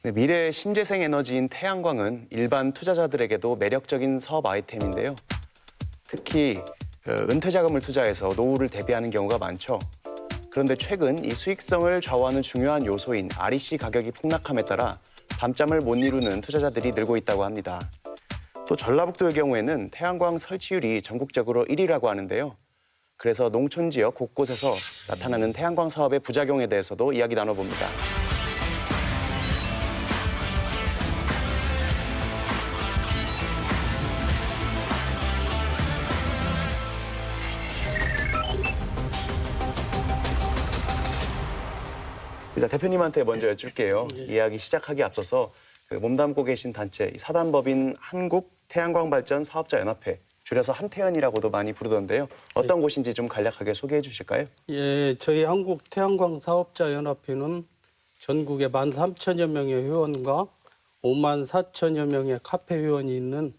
네, 미래의 신재생 에너지인 태양광은 일반 투자자들에게도 매력적인 사업 아이템인데요. 특히 은퇴 자금을 투자해서 노후를 대비하는 경우가 많죠. 그런데 최근 이 수익성을 좌우하는 중요한 요소인 REC 가격이 폭락함에 따라 밤잠을 못 이루는 투자자들이 늘고 있다고 합니다. 또 전라북도의 경우에는 태양광 설치율이 전국적으로 1위라고 하는데요. 그래서 농촌 지역 곳곳에서 나타나는 태양광 사업의 부작용에 대해서도 이야기 나눠봅니다. 일단 대표님한테 먼저 여쭐게요. 이야기 시작하기 앞서서 몸담고 계신 단체 사단법인 한국태양광발전사업자연합회, 줄여서 한태연이라고도 많이 부르던데요. 어떤 곳인지 좀 간략하게 소개해 주실까요? 예, 저희 한국태양광사업자연합회는 전국에 13,000여 명의 회원과 54,000여 명의 카페 회원이 있는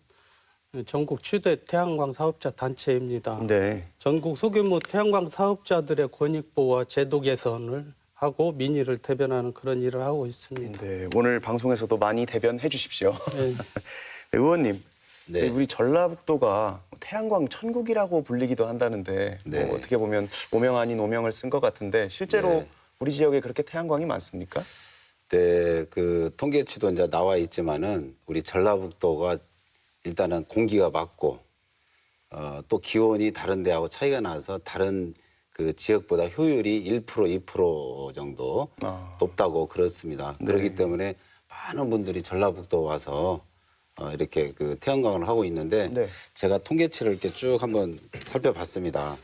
전국 최대 태양광 사업자 단체입니다. 네. 전국 소규모 태양광 사업자들의 권익 보호와 제도 개선을 하고 민의를 대변하는 그런 일을 하고 있습니다. 네, 오늘 방송에서도 많이 대변해 주십시오. 네. 네, 의원님, 네. 우리 전라북도가 태양광 천국이라고 불리기도 한다는데 네. 뭐 어떻게 보면 오명 아닌 오명을 쓴 것 같은데 실제로 네. 우리 지역에 그렇게 태양광이 많습니까? 네, 그 통계치도 이제 나와 있지만은 우리 전라북도가 일단은 공기가 맑고 또 기온이 다른 데하고 차이가 나서 다른 그 지역보다 효율이 1%, 2% 정도 높다고 그렇습니다. 네. 그렇기 때문에 많은 분들이 전라북도 와서 이렇게 그 태양광을 하고 있는데 네. 제가 통계치를 이렇게 쭉 한번 살펴봤습니다.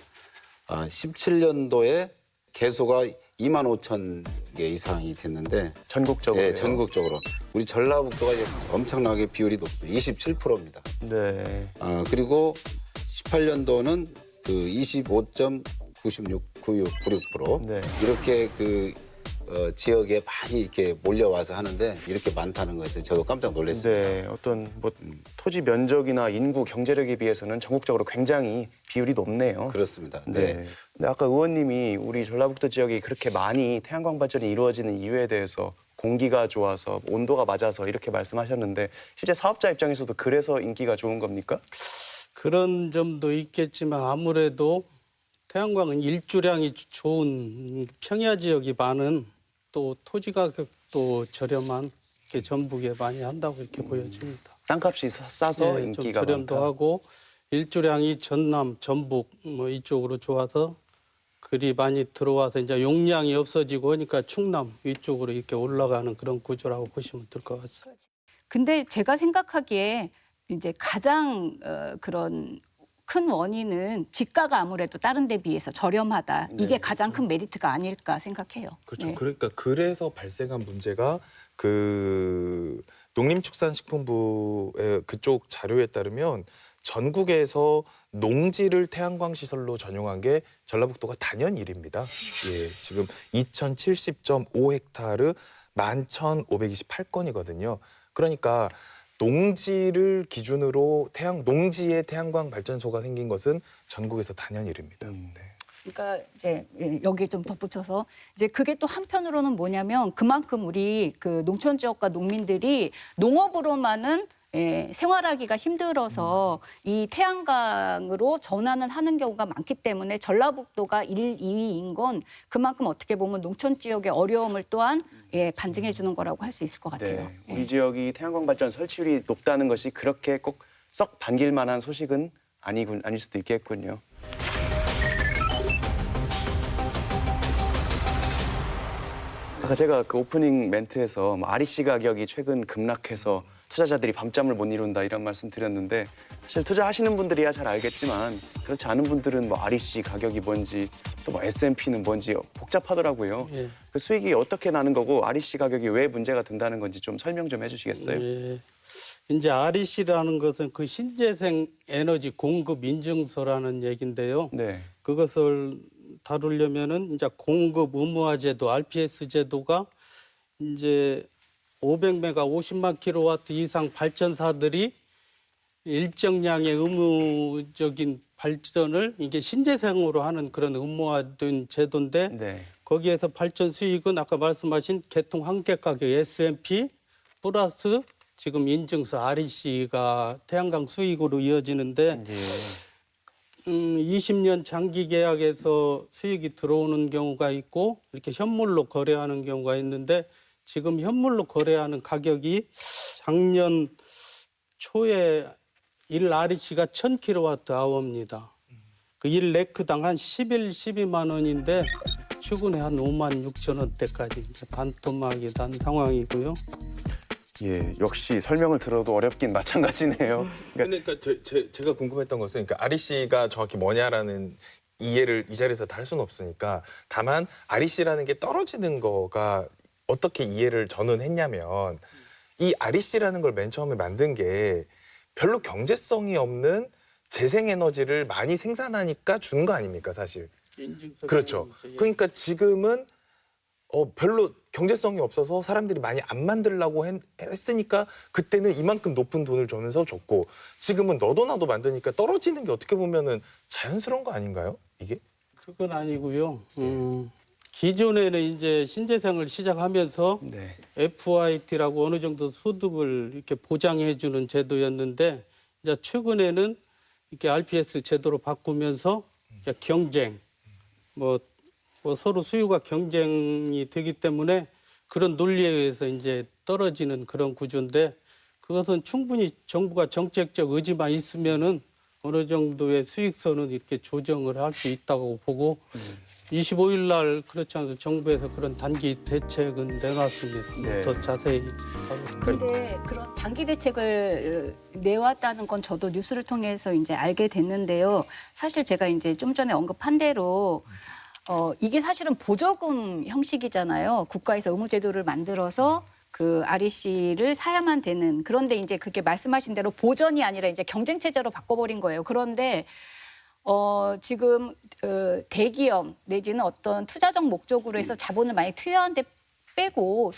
17년도에 개수가 25,000개 이상이 됐는데 전국적으로. 네, 전국적으로 우리 전라북도가 이제 엄청나게 비율이 높습니다. 27%입니다. 네. 그리고 18년도는 그 95.96% 네. 이렇게 그 지역에 많이 이렇게 몰려와서 하는데 이렇게 많다는 것에 저도 깜짝 놀랐습니다. 네, 어떤 뭐 토지 면적이나 인구, 경제력에 비해서는 전국적으로 굉장히 비율이 높네요. 그렇습니다. 네. 네. 근데 아까 의원님이 우리 전라북도 지역이 그렇게 많이 태양광 발전이 이루어지는 이유에 대해서 공기가 좋아서 온도가 맞아서 이렇게 말씀하셨는데 실제 사업자 입장에서도 그래서 인기가 좋은 겁니까? 그런 점도 있겠지만 아무래도 태양광은 일조량이 좋은 평야 지역이 많은 또 토지 가격도 저렴한 게 전북에 많이 한다고 이렇게 보여집니다. 땅값이 싸서 좀 인기가 저렴도 많다. 하고 일조량이 전남, 전북 뭐 이쪽으로 좋아서 그리 많이 들어와서 이제 용량이 없어지고 하니까 충남 위쪽으로 이렇게 올라가는 그런 구조라고 보시면 될 것 같습니다. 근데 제가 생각하기에 이제 가장 그런 큰 원인은 지가가 아무래도 다른 데 비해서 저렴하다. 이게 가장 큰 메리트가 아닐까 생각해요. 그렇죠. 네. 그러니까 그래서 발생한 문제가 그 농림축산식품부의 그쪽 자료에 따르면 전국에서 농지를 태양광 시설로 전용한 게 전라북도가 단연 1위입니다. 예, 지금 2,070.5헥타르 11,528건이거든요. 그러니까 농지를 기준으로 농지에 태양광 발전소가 생긴 것은 전국에서 단연 1위입니다. 네. 그러니까 이제 여기 좀 덧붙여서 이제 그게 또 한편으로는 뭐냐면 그만큼 우리 그 농촌 지역과 농민들이 농업으로만은 생활하기가 힘들어서 이 태양광으로 전환을 하는 경우가 많기 때문에 전라북도가 1, 2위인 건 그만큼 어떻게 보면 농촌 지역의 어려움을 또한 반증해 주는 거라고 할 수 있을 것 같아요. 네. 우리 지역이 태양광 발전 설치율이 높다는 것이 그렇게 꼭 썩 반길 만한 소식은 아닐 수도 있겠군요. 아까 제가 그 오프닝 멘트에서 REC 가격이 최근 급락해서 투자자들이 밤잠을 못 이룬다 이런 말씀 드렸는데 사실 투자하시는 분들이야 잘 알겠지만 그렇지 않은 분들은 뭐 REC 가격이 뭔지 또 뭐 S&P는 뭔지 복잡하더라고요. 예. 그 수익이 어떻게 나는 거고 REC 가격이 왜 문제가 된다는 건지 좀 설명 좀 해주시겠어요? 예. 이제 REC라는 것은 그 신재생 에너지 공급 인증서라는 얘기인데요. 네. 그것을 다루려면은 이제 공급 의무화 제도 RPS 제도가 이제 500메가 50만 킬로와트 이상 발전사들이 일정량의 의무적인 발전을 이게 신재생으로 하는 그런 의무화된 제도인데 네. 거기에서 발전 수익은 아까 말씀하신 개통 한계 가격 S&P 플러스 지금 인증서 REC가 태양광 수익으로 이어지는데 20년 장기 계약에서 수익이 들어오는 경우가 있고 이렇게 현물로 거래하는 경우가 있는데 지금 현물로 거래하는 가격이 작년 초에 1 REC가 1000kWh입니다. 그 1레크당 한 12만 원인데 최근에 한 5만 6천 원대까지 이제 반토막이 난 상황이고요. 예, 역시 설명을 들어도 어렵긴 마찬가지네요. 그러니까 제가 궁금했던 것은 그러니까 REC가 정확히 뭐냐라는 이해를 이 자리에서 다 할 수는 없으니까 다만 REC라는 게 떨어지는 거가 어떻게 이해를 저는 했냐면 이 REC라는 걸 맨 처음에 만든 게 별로 경제성이 없는 재생에너지를 많이 생산하니까 준 거 아닙니까 사실. 그렇죠. 그러니까 지금은 별로 경제성이 없어서 사람들이 많이 안 만들려고 했으니까 그때는 이만큼 높은 돈을 주면서 줬고 지금은 너도 나도 만드니까 떨어지는 게 어떻게 보면은 자연스러운 거 아닌가요? 이게? 그건 아니고요. 기존에는 이제 신재생을 시작하면서 네. FIT라고 어느 정도 소득을 이렇게 보장해 주는 제도였는데 이제 최근에는 이렇게 RPS 제도로 바꾸면서 이제 경쟁 뭐 서로 수요가 경쟁이 되기 때문에 그런 논리에 의해서 이제 떨어지는 그런 구조인데 그것은 충분히 정부가 정책적 의지만 있으면은 어느 정도의 수익선은 이렇게 조정을 할 수 있다고 보고 25일 날 그렇지 않아도 정부에서 그런 단기 대책은 내놨습니다. 네. 더 자세히. 근데 그런 단기 대책을 내왔다는 건 저도 뉴스를 통해서 이제 알게 됐는데요. 사실 제가 이제 좀 전에 언급한 대로 이게 사실은 보조금 형식이잖아요. 국가에서 의무제도를 만들어서 그 REC를 사야만 되는. 그런데 이제 그게 말씀하신 대로 보전이 아니라 이제 경쟁 체제로 바꿔버린 거예요. 그런데 지금 대기업 내지는 어떤 투자적 목적으로 해서 자본을 많이 투여한데 빼고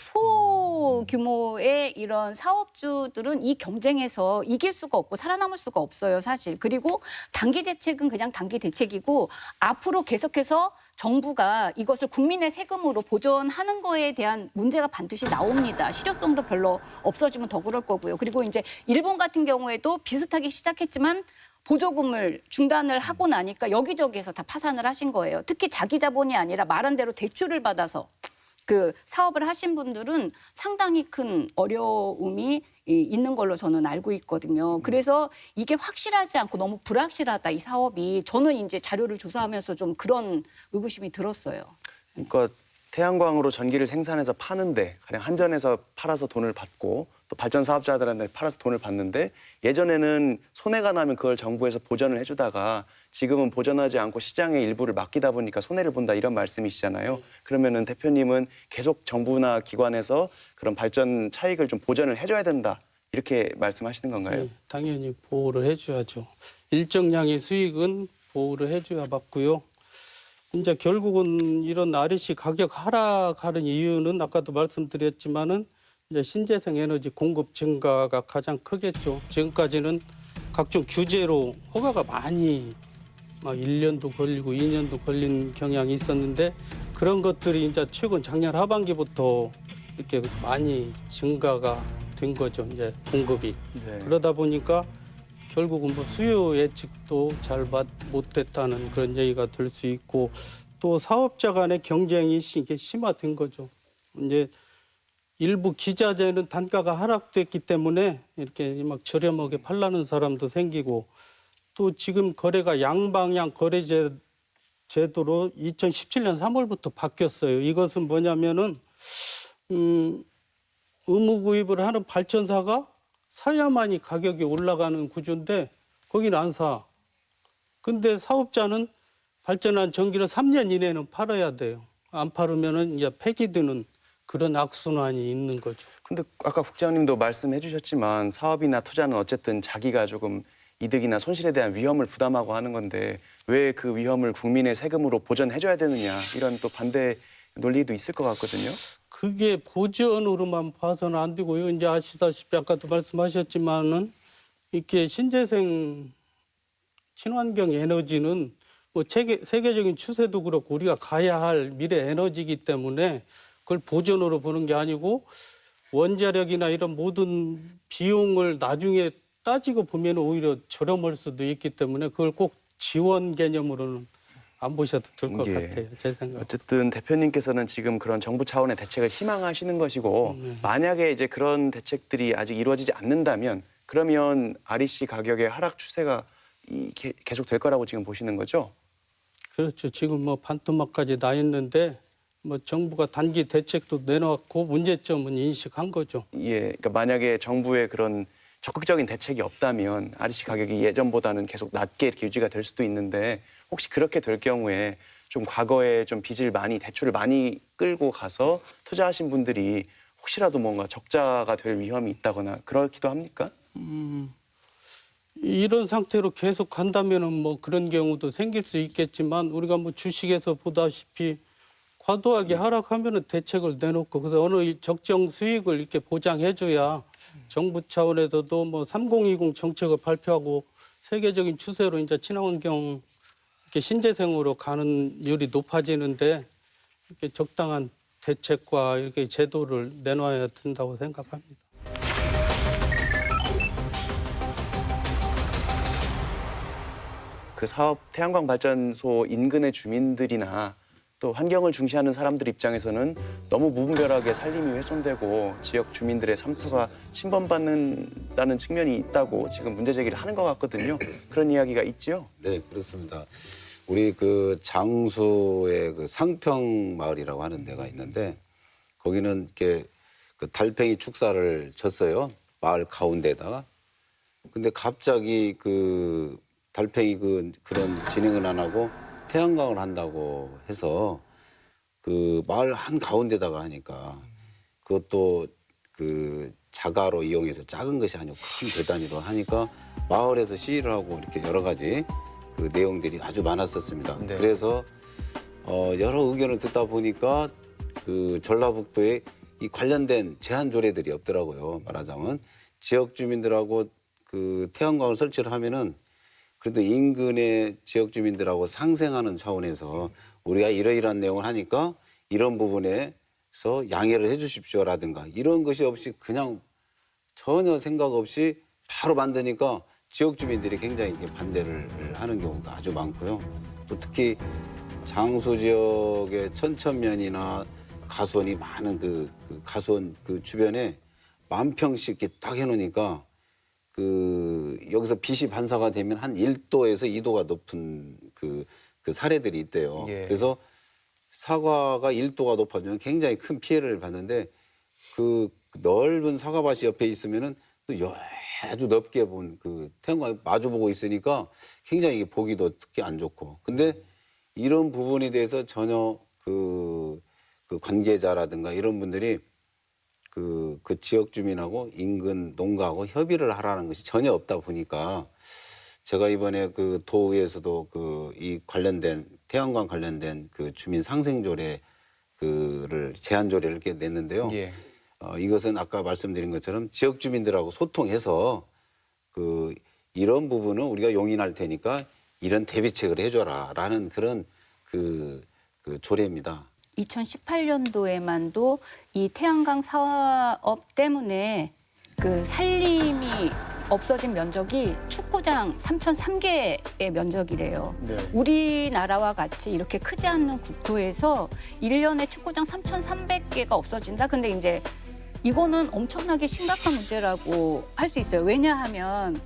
소규모의 이런 사업주들은 이 경쟁에서 이길 수가 없고 살아남을 수가 없어요, 사실. 그리고 단기 대책은 그냥 단기 대책이고 앞으로 계속해서 정부가 이것을 국민의 세금으로 보존하는 거에 대한 문제가 반드시 나옵니다. 실효성도 별로 없어지면 더 그럴 거고요. 그리고 이제 일본 같은 경우에도 비슷하게 시작했지만 보조금을 중단을 하고 나니까 여기저기에서 다 파산을 하신 거예요. 특히 자기 자본이 아니라 말한 대로 대출을 받아서 그 사업을 하신 분들은 상당히 큰 어려움이 있는 걸로 저는 알고 있거든요. 그래서 이게 확실하지 않고 너무 불확실하다, 이 사업이. 저는 이제 자료를 조사하면서 좀 그런 의구심이 들었어요. 그러니까 태양광으로 전기를 생산해서 파는데 가령 한전에서 팔아서 돈을 받고 또 발전 사업자들한테 팔아서 돈을 받는데 예전에는 손해가 나면 그걸 정부에서 보전을 해주다가 지금은 보전하지 않고 시장의 일부를 맡기다 보니까 손해를 본다 이런 말씀이시잖아요. 그러면은 대표님은 계속 정부나 기관에서 그런 발전 차익을 좀 보전을 해줘야 된다 이렇게 말씀하시는 건가요? 네, 당연히 보호를 해줘야죠. 일정량의 수익은 보호를 해줘야 맞고요. 이제 결국은 이런 REC 가격 하락하는 이유는 아까도 말씀드렸지만은 이제 신재생 에너지 공급 증가가 가장 크겠죠. 지금까지는 각종 규제로 허가가 많이 막 1년도 걸리고 2년도 걸린 경향이 있었는데 그런 것들이 이제 최근 작년 하반기부터 이렇게 많이 증가가 된 거죠. 이제 공급이. 네. 그러다 보니까 결국은 뭐 수요 예측도 잘 못됐다는 그런 얘기가 될 수 있고 또 사업자 간의 경쟁이 이게 심화된 거죠. 이제 일부 기자재는 단가가 하락됐기 때문에 이렇게 막 저렴하게 팔라는 사람도 생기고 또 지금 거래가 양방향 거래 제도로 2017년 3월부터 바뀌었어요. 이것은 뭐냐면은 의무 구입을 하는 발전사가 사야만이 가격이 올라가는 구조인데 거기는 안 사. 근데 사업자는 발전한 전기를 3년 이내는 팔아야 돼요. 안 팔으면은 이제 폐기되는 그런 악순환이 있는 거죠. 근데 아까 국장님도 말씀해 주셨지만 사업이나 투자는 어쨌든 자기가 조금 이득이나 손실에 대한 위험을 부담하고 하는 건데 왜 그 위험을 국민의 세금으로 보전해줘야 되느냐 이런 또 반대 논리도 있을 것 같거든요. 그게 보전으로만 봐서는 안 되고요. 이제 아시다시피 아까도 말씀하셨지만은 이렇게 신재생 친환경 에너지는 뭐 세계적인 추세도 그렇고 우리가 가야 할 미래 에너지이기 때문에 그걸 보전으로 보는 게 아니고 원자력이나 이런 모든 비용을 나중에 따지고 보면 오히려 저렴할 수도 있기 때문에 그걸 꼭 지원 개념으로는 안 보셔도 될 것 예. 같아요. 제 생각. 어쨌든 대표님께서는 지금 그런 정부 차원의 대책을 희망하시는 것이고 만약에 이제 그런 대책들이 아직 이루어지지 않는다면 그러면 REC 가격의 하락 추세가 계속 될 거라고 지금 보시는 거죠? 그렇죠. 지금 뭐 반토막까지 나 있는데 뭐 정부가 단기 대책도 내놓았고 문제점은 인식한 거죠. 예, 그러니까 만약에 정부의 그런 적극적인 대책이 없다면 REC 가격이 예전보다는 계속 낮게 이렇게 유지가 될 수도 있는데 혹시 그렇게 될 경우에 좀 과거에 좀 대출을 많이 끌고 가서 투자하신 분들이 혹시라도 뭔가 적자가 될 위험이 있다거나 그렇기도 합니까? 이런 상태로 계속 간다면은 뭐 그런 경우도 생길 수 있겠지만 우리가 뭐 주식에서 보다시피 과도하게 하락하면은 대책을 내놓고 그래서 어느 적정 수익을 이렇게 보장해줘야 정부 차원에서도 뭐 3020 정책을 발표하고 세계적인 추세로 이제 친환경 이렇게 신재생으로 가는 율이 높아지는데 이렇게 적당한 대책과 이렇게 제도를 내놔야 된다고 생각합니다. 그 사업 태양광 발전소 인근의 주민들이나 또 환경을 중시하는 사람들 입장에서는 너무 무분별하게 살림이 훼손되고 지역 주민들의 삼터가 침범받는다는 측면이 있다고 지금 문제 제기를 하는 것 같거든요. 그런 이야기가 있지요? 네, 그렇습니다. 우리 그 장수의 그 상평 마을이라고 하는 데가 있는데 거기는 이렇게 그 달팽이 축사를 쳤어요. 마을 가운데다가. 근데 갑자기 그 달팽이 그런 진행을 안 하고 태양광을 한다고 해서 그 마을 한 가운데다가 하니까 그것도 그 자가로 이용해서 작은 것이 아니고 큰 대단위로 하니까 마을에서 시위를 하고 이렇게 여러 가지 그 내용들이 아주 많았었습니다. 네. 그래서 여러 의견을 듣다 보니까 그 전라북도에 이 관련된 제한 조례들이 없더라고요. 말하자면 지역 주민들하고 그 태양광을 설치를 하면은 그래도 인근의 지역 주민들하고 상생하는 차원에서 우리가 이러이러한 내용을 하니까 이런 부분에서 양해를 해 주십시오라든가 이런 것이 없이 그냥 전혀 생각 없이 바로 만드니까 지역 주민들이 굉장히 이게 반대를 하는 경우가 아주 많고요. 또 특히 장수 지역의 천천면이나 가수원이 많은 그 가수원 그 주변에 10,000평씩 이렇게 딱 해놓으니까 그 여기서 빛이 반사가 되면 한 1도에서 2도가 높은 그 사례들이 있대요. 예. 그래서 사과가 1도가 높아지면 굉장히 큰 피해를 받는데 그 넓은 사과밭이 옆에 있으면은 또 아주 넓게 본 그 태양광이 마주보고 있으니까 굉장히 이게 보기도 특히 안 좋고. 근데 이런 부분에 대해서 전혀 그 관계자라든가 이런 분들이 그 지역 주민하고 인근 농가하고 협의를 하라는 것이 전혀 없다 보니까 제가 이번에 그 도의에서도 그 이 관련된 태양광 관련된 그 주민 상생조례 그를 제한조례를 이렇게 냈는데요. 예. 이것은 아까 말씀드린 것처럼 지역 주민들하고 소통해서 그 이런 부분은 우리가 용인할 테니까 이런 대비책을 해줘라라는 그런 그 조례입니다. 2018년도에만도 이 태양광 사업 때문에 그 살림이 없어진 면적이 축구장 3,003개의 면적이래요. 네. 우리나라와 같이 이렇게 크지 않는 국토에서 1년에 축구장 3,300개가 없어진다. 근데 이제 이거는 엄청나게 심각한 문제라고 할 수 있어요. 왜냐하면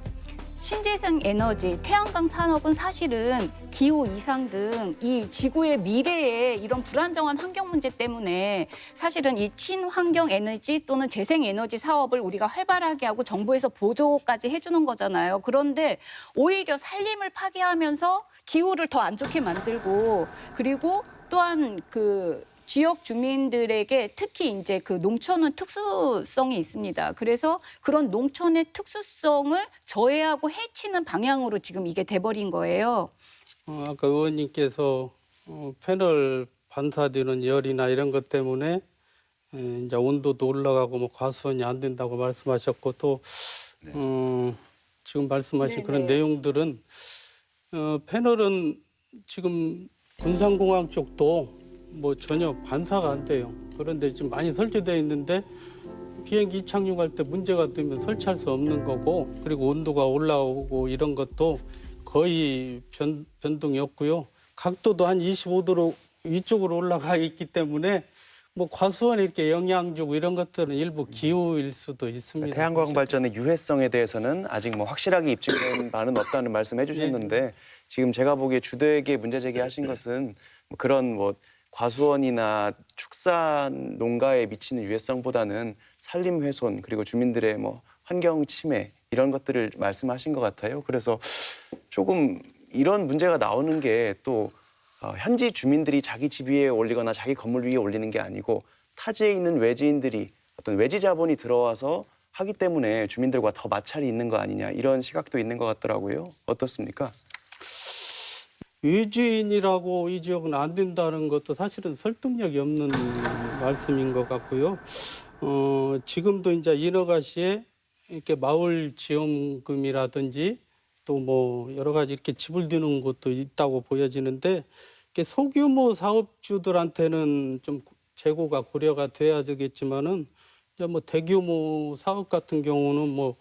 신재생 에너지, 태양광 산업은 사실은 기후 이상 등 이 지구의 미래에 이런 불안정한 환경 문제 때문에 사실은 이 친환경 에너지 또는 재생 에너지 사업을 우리가 활발하게 하고 정부에서 보조까지 해주는 거잖아요. 그런데 오히려 살림을 파괴하면서 기후를 더 안 좋게 만들고 그리고 또한 그 지역 주민들에게 특히 이제 그 농촌은 특수성이 있습니다. 그래서 그런 농촌의 특수성을 저해하고 해치는 방향으로 지금 이게 돼버린 거예요. 아까 의원님께서 패널 반사되는 열이나 이런 것 때문에 이제 온도도 올라가고 뭐 과수원이 안 된다고 말씀하셨고 또 지금 말씀하신 그런 내용들은 패널은 지금 군산공항 쪽도 뭐 전혀 반사가 안 돼요. 그런데 지금 많이 설치되어 있는데 비행기 이착륙할 때 문제가 되면 설치할 수 없는 거고, 그리고 온도가 올라오고 이런 것도 거의 변동이 없고요. 각도도 한 25도로 위쪽으로 올라가 있기 때문에 뭐 과수원 이렇게 영향 주고 이런 것들은 일부 기후일 수도 있습니다. 태양광 발전의 유해성에 대해서는 아직 뭐 확실하게 입증된 바는 없다는 말씀해 주셨는데 지금 제가 보기에 주도에게 문제 제기하신 것은 뭐 그런 뭐 과수원이나 축산 농가에 미치는 유해성보다는 산림 훼손 그리고 주민들의 뭐 환경 침해 이런 것들을 말씀하신 것 같아요. 그래서 조금 이런 문제가 나오는 게 또 현지 주민들이 자기 집 위에 올리거나 자기 건물 위에 올리는 게 아니고 타지에 있는 외지인들이 어떤 외지 자본이 들어와서 하기 때문에 주민들과 더 마찰이 있는 거 아니냐 이런 시각도 있는 것 같더라고요. 어떻습니까? 외지인이라고 이 지역은 안 된다는 것도 사실은 설득력이 없는 말씀인 것 같고요. 지금도 이제 인허가시에 이렇게 마을 지원금이라든지 또 뭐 여러 가지 이렇게 집을 드는 곳도 있다고 보여지는데 이렇게 소규모 사업주들한테는 좀 재고가 고려가 돼야 되겠지만은 이제 뭐 대규모 사업 같은 경우는 뭐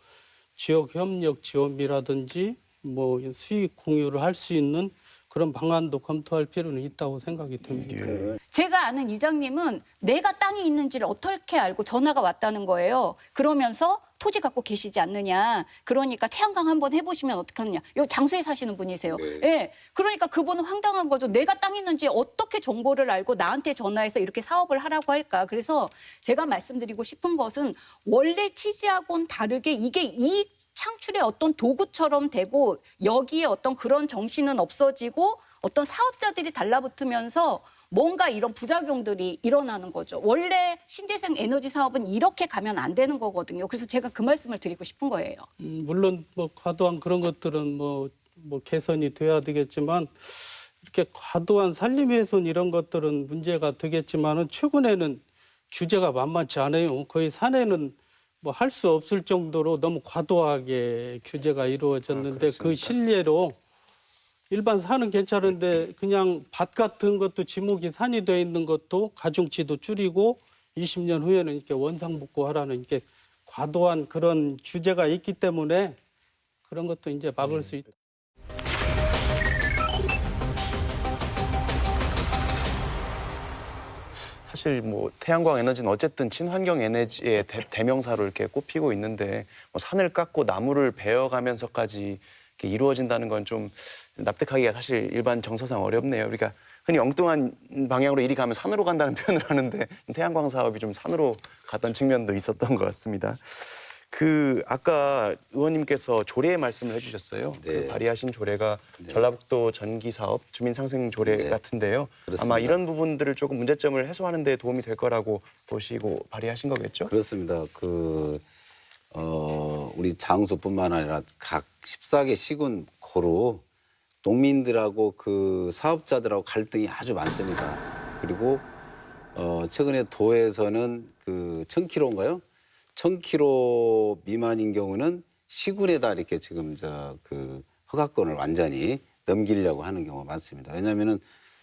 지역 협력 지원비라든지 뭐 수익 공유를 할 수 있는 그런 방안도 검토할 필요는 있다고 생각이 듭니다. 제가 아는 이장님은 내가 땅이 있는지를 어떻게 알고 전화가 왔다는 거예요. 그러면서 토지 갖고 계시지 않느냐. 그러니까 태양광 한번 해보시면 어떡하느냐. 여기 장수에 사시는 분이세요. 네. 예. 그러니까 그분은 황당한 거죠. 내가 땅 있는지 어떻게 정보를 알고 나한테 전화해서 이렇게 사업을 하라고 할까. 그래서 제가 말씀드리고 싶은 것은 원래 취지하고는 다르게 이게 이익 창출의 어떤 도구처럼 되고 여기에 어떤 그런 정신은 없어지고 어떤 사업자들이 달라붙으면서 뭔가 이런 부작용들이 일어나는 거죠. 원래 신재생 에너지 사업은 이렇게 가면 안 되는 거거든요. 그래서 제가 그 말씀을 드리고 싶은 거예요. 물론 뭐 과도한 그런 것들은 뭐 개선이 돼야 되겠지만 이렇게 과도한 산림훼손 이런 것들은 문제가 되겠지만은 최근에는 규제가 만만치 않아요. 거의 산에는 뭐 할 수 없을 정도로 너무 과도하게 규제가 이루어졌는데 그 실례로 일반 산은 괜찮은데 그냥 밭 같은 것도 지목이 산이 돼 있는 것도 가중치도 줄이고 20년 후에는 이렇게 원상복구 하라는 이렇게 과도한 그런 규제가 있기 때문에 그런 것도 이제 막을 수 있다. 사실 뭐 태양광 에너지는 어쨌든 친환경 에너지의 대명사로 이렇게 꼽히고 있는데 뭐 산을 깎고 나무를 베어가면서까지 이렇게 이루어진다는 건 좀 납득하기가 사실 일반 정서상 어렵네요. 우리가 흔히 엉뚱한 방향으로 일이 가면 산으로 간다는 표현을 하는데 태양광 사업이 좀 산으로 갔던 측면도 있었던 것 같습니다. 그 아까 의원님께서 조례 말씀을 해주셨어요. 네. 그 발의하신 조례가 전라북도 전기 사업 주민 상생 조례 네. 같은데요. 그렇습니다. 아마 이런 부분들을 조금 문제점을 해소하는 데 도움이 될 거라고 보시고 발의하신 거겠죠? 그렇습니다. 우리 장수뿐만 아니라 각 14개 시군 고루 농민들하고 그 사업자들하고 갈등이 아주 많습니다. 그리고 최근에 도에서는 그 1000km인가요? 1000km 미만인 경우는 시군에다 이렇게 지금 그 허가권을 완전히 넘기려고 하는 경우가 많습니다. 왜냐하면은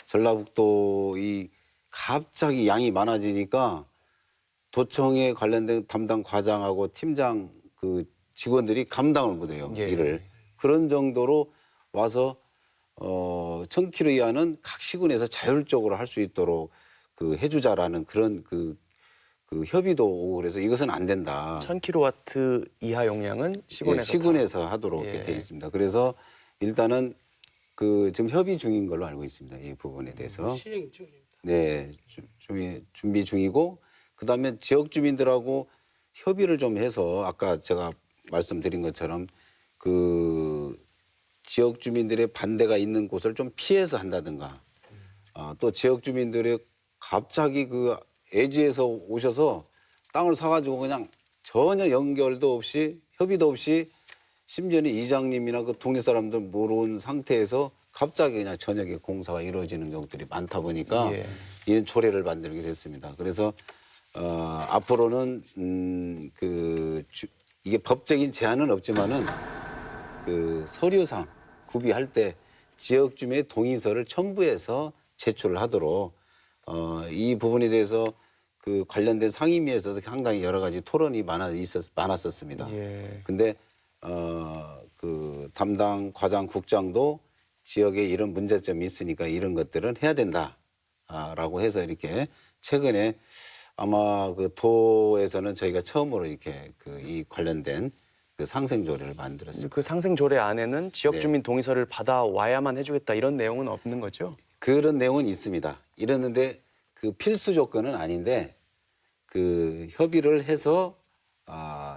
전라북도 이 갑자기 양이 많아지니까 도청에 관련된 담당 과장하고 팀장 그 직원들이 감당을 못해요. 예. 일을. 그런 정도로 와서 1000km 이하는 각 시군에서 자율적으로 할 수 있도록 그 해주자라는 그런 그 협의도 오고 그래서 이것은 안 된다. 1000kW 이하 용량은 시군에서 시군에서 하도록 이렇게 예. 돼 있습니다. 그래서 일단은 그 지금 협의 중인 걸로 알고 있습니다. 이 부분에 대해서. 시행 중입니다. 네, 준비 중이고 그다음에 지역 주민들하고 협의를 좀 해서 아까 제가 말씀드린 것처럼 그 지역 주민들의 반대가 있는 곳을 좀 피해서 한다든가 또 지역 주민들의 갑자기 그 애지에서 오셔서 땅을 사가지고 그냥 전혀 연결도 없이 협의도 없이 심지어는 이장님이나 그 동네 사람들 모르는 상태에서 갑자기 그냥 저녁에 공사가 이루어지는 경우들이 많다 보니까 예. 이런 조례를 만들게 됐습니다. 그래서 앞으로는 이게 법적인 제한은 없지만은 그 서류상 구비할 때 지역 주민의 동의서를 첨부해서 제출을 하도록 이 부분에 대해서 그 관련된 상임위에서 상당히 여러 가지 토론이 많았었습니다. 예. 근데 그 담당 과장 국장도 지역에 이런 문제점이 있으니까 이런 것들은 해야 된다라고 해서 이렇게 최근에 아마 그 도에서는 저희가 처음으로 이렇게 그 이 관련된 그 상생조례를 만들었습니다. 그 상생조례 안에는 지역 네. 주민 동의서를 받아와야만 해주겠다 이런 내용은 없는 거죠? 그런 내용은 있습니다. 이랬는데 그 필수 조건은 아닌데 그 협의를 해서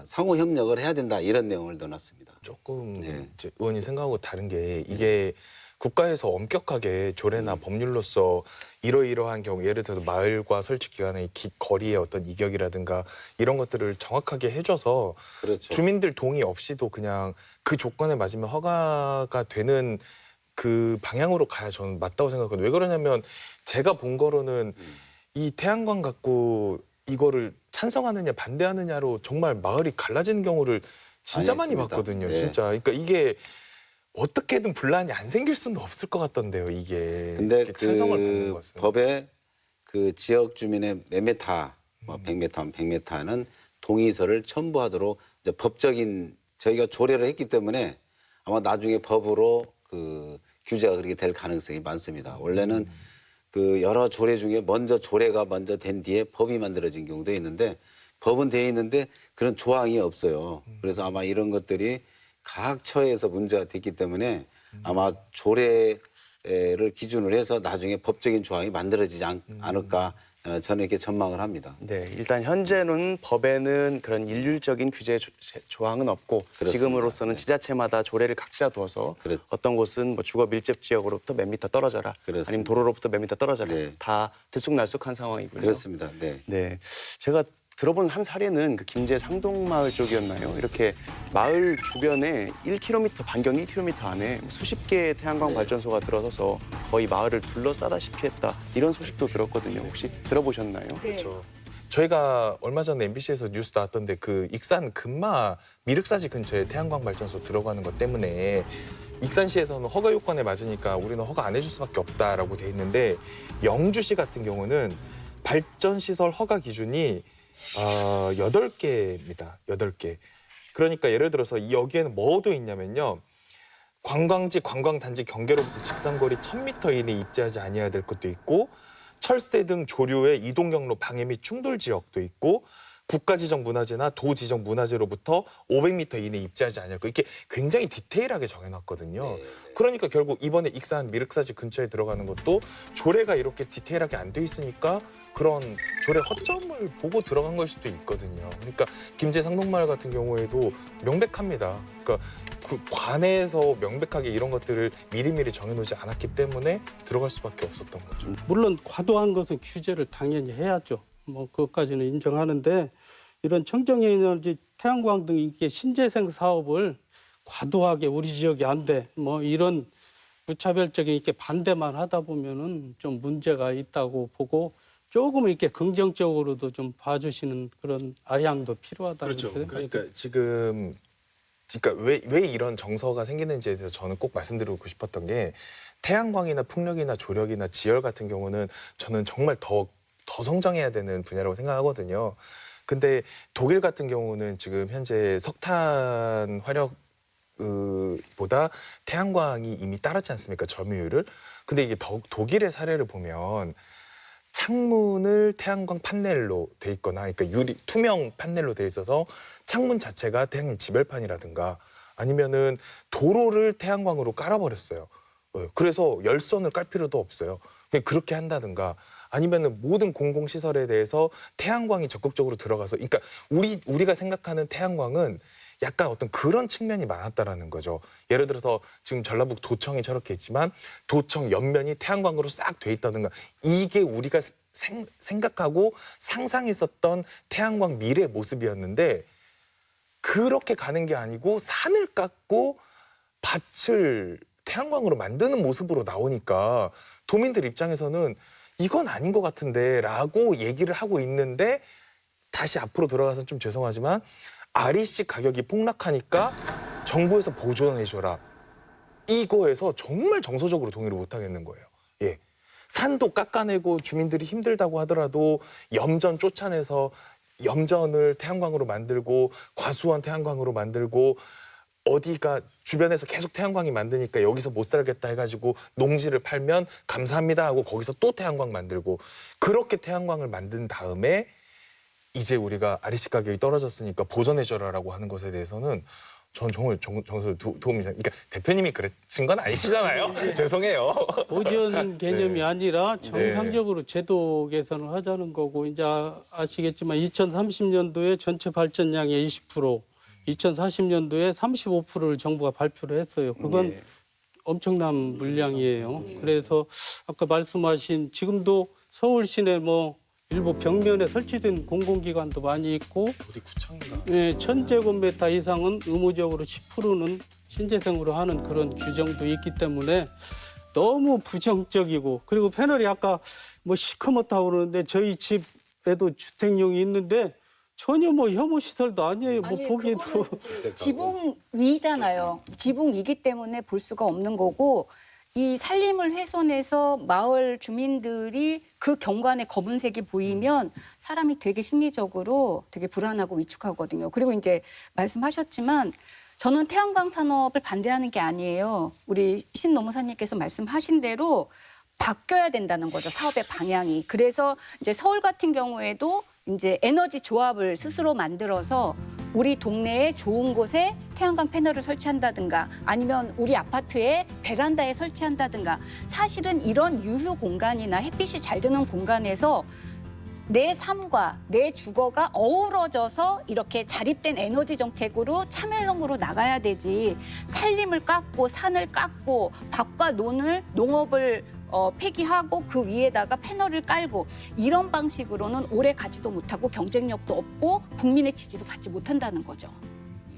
상호 협력을 해야 된다 이런 내용을 넣어놨습니다. 조금 네. 이제 의원님 생각하고 다른 게 이게 국가에서 엄격하게 조례나 법률로서 이러이러한 경우 예를 들어서 마을과 설치 기간의 거리의 어떤 이격이라든가 이런 것들을 정확하게 해줘서 그렇죠. 주민들 동의 없이도 그냥 그 조건에 맞으면 허가가 되는 그 방향으로 가야 저는 맞다고 생각하거든요. 왜 그러냐면 제가 본 거로는 이 태양광 갖고 이거를 찬성하느냐 반대하느냐로 정말 마을이 갈라지는 경우를 진짜 많이 있습니다. 봤거든요. 네. 진짜. 그러니까 이게 어떻게든 분란이 안 생길 수는 없을 것 같던데요. 이게 근데 이렇게 찬성을 받는 그 것은. 법에 그 지역 주민의 몇 메타, 뭐 100m면 100m는 동의서를 첨부하도록 이제 법적인 저희가 조례를 했기 때문에 아마 나중에 법으로 그 규제가 그렇게 될 가능성이 많습니다. 원래는 그 여러 조례 중에 조례가 먼저 된 뒤에 법이 만들어진 경우도 있는데 법은 돼 있는데 그런 조항이 없어요. 그래서 아마 이런 것들이 각 처에서 문제가 됐기 때문에 아마 조례를 기준으로 해서 나중에 법적인 조항이 만들어지지 않을까 저는 이렇게 전망을 합니다. 네, 일단 현재는 법에는 그런 일률적인 규제 조항은 없고 그렇습니다. 지금으로서는 네. 지자체마다 조례를 각자 둬서 그렇죠. 어떤 곳은 뭐 주거 밀집 지역으로부터 몇 미터 떨어져라, 그렇습니다. 아니면 도로로부터 몇 미터 떨어져라, 네. 다 들쑥날쑥한 상황이고요. 그렇습니다. 네. 네, 제가 들어본 한 사례는 그 김제 상동마을 쪽이었나요? 이렇게 마을 주변에 1km 반경 1km 안에 수십 개의 태양광 발전소가 들어서서 거의 마을을 둘러싸다시피 했다 이런 소식도 들었거든요. 혹시 들어보셨나요? 그렇죠. 저희가 얼마 전에 MBC에서 뉴스 나왔던데 그 익산 금마 미륵사지 근처에 태양광 발전소 들어가는 것 때문에 익산시에서는 허가 요건에 맞으니까 우리는 허가 안 해줄 수밖에 없다라고 돼 있는데 영주시 같은 경우는 발전 시설 허가 기준이 8개입니다. 8개. 그러니까 예를 들어서 여기에는 뭐도 있냐면요. 관광지, 관광단지 경계로부터 직선거리 1000m 이내에 입지하지 아니해야 될 것도 있고 철새 등 조류의 이동 경로 방해 및 충돌 지역도 있고 국가지정 문화재나 도지정 문화재로부터 500m 이내에 입지하지 아니할 것. 이게 굉장히 디테일하게 정해놨거든요. 네. 그러니까 결국 이번에 익산 미륵사지 근처에 들어가는 것도 조례가 이렇게 디테일하게 안 돼 있으니까 그런 조례 허점을 보고 들어간 걸 수도 있거든요. 그러니까 김제 상동마을 같은 경우에도 명백합니다. 그러니까 그 관에서 명백하게 이런 것들을 미리미리 정해놓지 않았기 때문에 들어갈 수밖에 없었던 거죠. 물론 과도한 것은 규제를 당연히 해야죠. 뭐 그것까지는 인정하는데 이런 청정에너지 태양광 등 이게 신재생 사업을 과도하게 우리 지역이 안 돼. 뭐 이런 무차별적인 이렇게 반대만 하다 보면은 좀 문제가 있다고 보고 조금 이렇게 긍정적으로도 좀 봐주시는 그런 아량도 필요하다고 생각해요. 그러니까 지금 그러니까 왜 이런 정서가 생기는지에 대해서 저는 꼭 말씀드리고 싶었던 게 태양광이나 풍력이나 조력이나 지열 같은 경우는 저는 정말 더 성장해야 되는 분야라고 생각하거든요. 근데 독일 같은 경우는 지금 현재 석탄 화력 보다 태양광이 이미 따랐지 않습니까? 점유율을. 근데 이게 독일의 사례를 보면 창문을 태양광 판넬로 돼 있거나 그러니까 투명 판넬로 돼 있어서 창문 자체가 태양광 지별판이라든가 아니면은 도로를 태양광으로 깔아버렸어요. 그래서 열선을 깔 필요도 없어요. 그냥 그렇게 한다든가 아니면은 모든 공공시설에 대해서 태양광이 적극적으로 들어가서 그러니까 우리가 생각하는 태양광은 약간 어떤 그런 측면이 많았다라는 거죠. 예를 들어서 지금 전라북 도청이 저렇게 있지만 도청 옆면이 태양광으로 싹 돼 있다든가 이게 우리가 생각하고 상상했었던 태양광 미래 모습이었는데 그렇게 가는 게 아니고 산을 깎고 밭을 태양광으로 만드는 모습으로 나오니까 도민들 입장에서는 이건 아닌 것 같은데 라고 얘기를 하고 있는데 다시 앞으로 돌아가서 좀 죄송하지만 REC 가격이 폭락하니까 정부에서 보존해줘라. 이거에서 정말 정서적으로 동의를 못 하겠는 거예요. 예. 산도 깎아내고 주민들이 힘들다고 하더라도 염전 쫓아내서 염전을 태양광으로 만들고 과수원 태양광으로 만들고 어디가 주변에서 계속 태양광이 만드니까 여기서 못 살겠다 해가지고 농지를 팔면 감사합니다 하고 거기서 또 태양광 만들고 그렇게 태양광을 만든 다음에 이제 우리가 REC 가격이 떨어졌으니까 보전해줘라라고 하는 것에 대해서는 전 정말 도움이 됩니다. 그러니까 대표님이 그랬진 건 아니시잖아요. 죄송해요. 보전 개념이 네. 아니라 정상적으로 제도 개선을 하자는 거고 이제 아시겠지만 2030년도에 전체 발전량의 20%, 2040년도에 35%를 정부가 발표를 했어요. 그건 네. 엄청난 물량이에요. 그래서 아까 말씀하신 지금도 서울 시내 뭐 일부 벽면에 설치된 공공기관도 많이 있고 어디 구청인가? 1000제곱미터 이상은 의무적으로 10%는 신재생으로 하는 그런 규정도 있기 때문에 너무 부정적이고 그리고 패널이 아까 뭐 시커멓다고 그러는데 저희 집에도 주택용이 있는데 전혀 뭐 혐오 시설도 아니에요. 뭐 보기도 지붕 위잖아요. 지붕 위기 때문에 볼 수가 없는 거고 이 산림을 훼손해서 마을 주민들이 그 경관에 검은색이 보이면 사람이 되게 심리적으로 되게 불안하고 위축하거든요. 그리고 이제 말씀하셨지만 저는 태양광 산업을 반대하는 게 아니에요. 우리 신노무사님께서 말씀하신 대로 바뀌어야 된다는 거죠. 사업의 방향이. 그래서 이제 서울 같은 경우에도 이제 에너지 조합을 스스로 만들어서 우리 동네에 좋은 곳에 태양광 패널을 설치한다든가 아니면 우리 아파트에 베란다에 설치한다든가 사실은 이런 유휴 공간이나 햇빛이 잘 드는 공간에서 내 삶과 내 주거가 어우러져서 이렇게 자립된 에너지 정책으로 참여형으로 나가야 되지 산림을 깎고 산을 깎고 밭과 농업을 폐기하고 그 위에다가 패널을 깔고 이런 방식으로는 오래 가지도 못하고 경쟁력도 없고 국민의 지지도 받지 못한다는 거죠.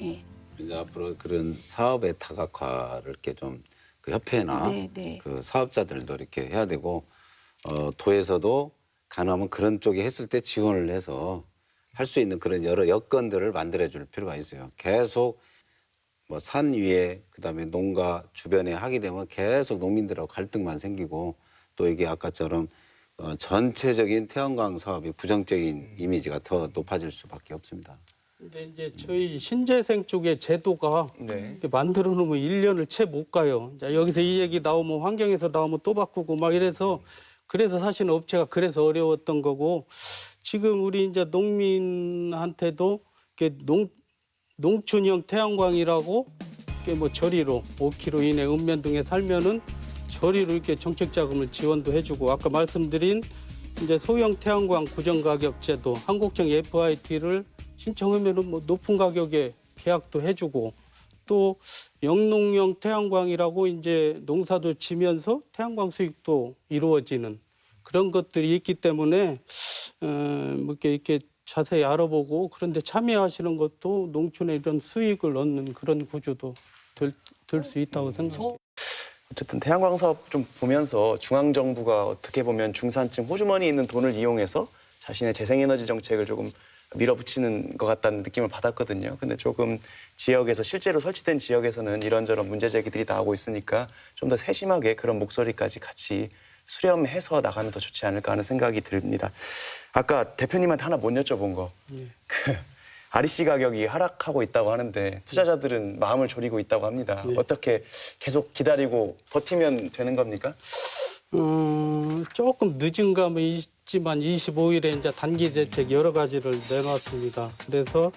예. 이제 앞으로 그런 사업의 다각화를 이렇게 좀 그 협회나 네. 그 사업자들도 이렇게 해야 되고 도에서도 가능하면 그런 쪽에 했을 때 지원을 해서 할 수 있는 그런 여러 여건들을 만들어줄 필요가 있어요. 계속 뭐 산 위에 그다음에 농가 주변에 하게 되면 계속 농민들하고 갈등만 생기고 또 이게 아까처럼 전체적인 태양광 사업의 부정적인 이미지가 더 높아질 수밖에 없습니다. 근데 이제 저희 신재생 쪽의 제도가 네. 이렇게 만들어 놓으면 1년을 채 못 가요. 자, 여기서 이 얘기 나오면 환경에서 나오면 또 바꾸고 막 이래서 그래서 사실 업체가 그래서 어려웠던 거고 지금 우리 이제 농민한테도 이렇게 농촌형 태양광이라고 이렇게 뭐 저리로 5km 이내 읍면 등에 살면은 저리로 이렇게 정책 자금을 지원도 해주고 아까 말씀드린 이제 소형 태양광 고정 가격 제도 한국형 FIT를 신청하면은 뭐 높은 가격에 계약도 해주고 또 영농형 태양광이라고 이제 농사도 지면서 태양광 수익도 이루어지는 그런 것들이 있기 때문에 뭐 이렇게 자세히 알아보고 그런데 참여하시는 것도 농촌에 이런 수익을 얻는 그런 구조도 될 수 있다고 생각합니다. 어쨌든 태양광 사업 좀 보면서 중앙 정부가 어떻게 보면 중산층 호주머니 있는 돈을 이용해서 자신의 재생에너지 정책을 조금 밀어붙이는 것 같다는 느낌을 받았거든요. 근데 조금 지역에서 실제로 설치된 지역에서는 이런저런 문제 제기들이 나오고 있으니까 좀 더 세심하게 그런 목소리까지 같이 수렴해서 나가면 더 좋지 않을까 하는 생각이 듭니다. 아까 대표님한테 하나 못 여쭤본 거. 그 REC 가격이 하락하고 있다고 하는데 투자자들은 마음을 졸이고 있다고 합니다. 어떻게 계속 기다리고 버티면 되는 겁니까? 조금 늦은 감은 있지만 25일에 이제 단기 대책 여러 가지를 내놨습니다. 그래서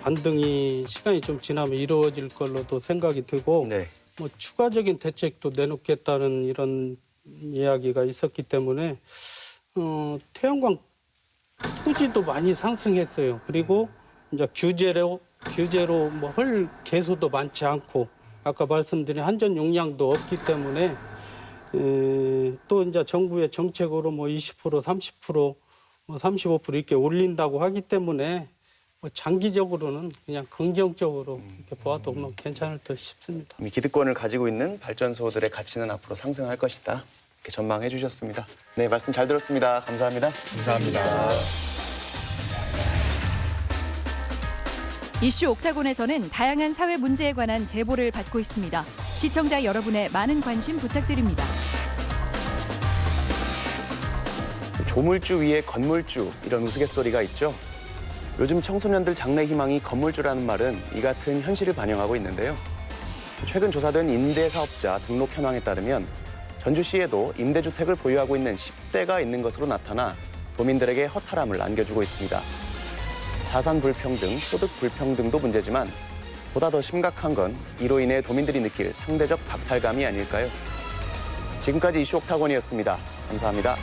반등이 시간이 좀 지나면 이루어질 걸로도 생각이 들고 네. 뭐 추가적인 대책도 내놓겠다는 이런 이야기가 있었기 때문에 태양광 토지도 많이 상승했어요. 그리고 이제 규제로 뭐 헐 개수도 많지 않고 아까 말씀드린 한전 용량도 없기 때문에 또 이제 정부의 정책으로 뭐 20%, 30%, 뭐 35% 이렇게 올린다고 하기 때문에 뭐 장기적으로는 그냥 긍정적으로 이렇게 보아도 뭐 괜찮을 듯 싶습니다. 이미 기득권을 가지고 있는 발전소들의 가치는 앞으로 상승할 것이다. 이렇게 전망해 주셨습니다. 네, 말씀 잘 들었습니다. 감사합니다. 감사합니다. 이슈 옥타곤에서는 다양한 사회 문제에 관한 제보를 받고 있습니다. 시청자 여러분의 많은 관심 부탁드립니다. 조물주 위에 건물주 이런 우스갯소리가 있죠. 요즘 청소년들 장래 희망이 건물주라는 말은 이 같은 현실을 반영하고 있는데요. 최근 조사된 임대사업자 등록 현황에 따르면 전주시에도 임대주택을 보유하고 있는 10대가 있는 것으로 나타나 도민들에게 허탈함을 안겨주고 있습니다. 자산 불평등, 소득 불평등도 문제지만 보다 더 심각한 건 이로 인해 도민들이 느낄 상대적 박탈감이 아닐까요? 지금까지 이슈 옥타곤이었습니다. 감사합니다.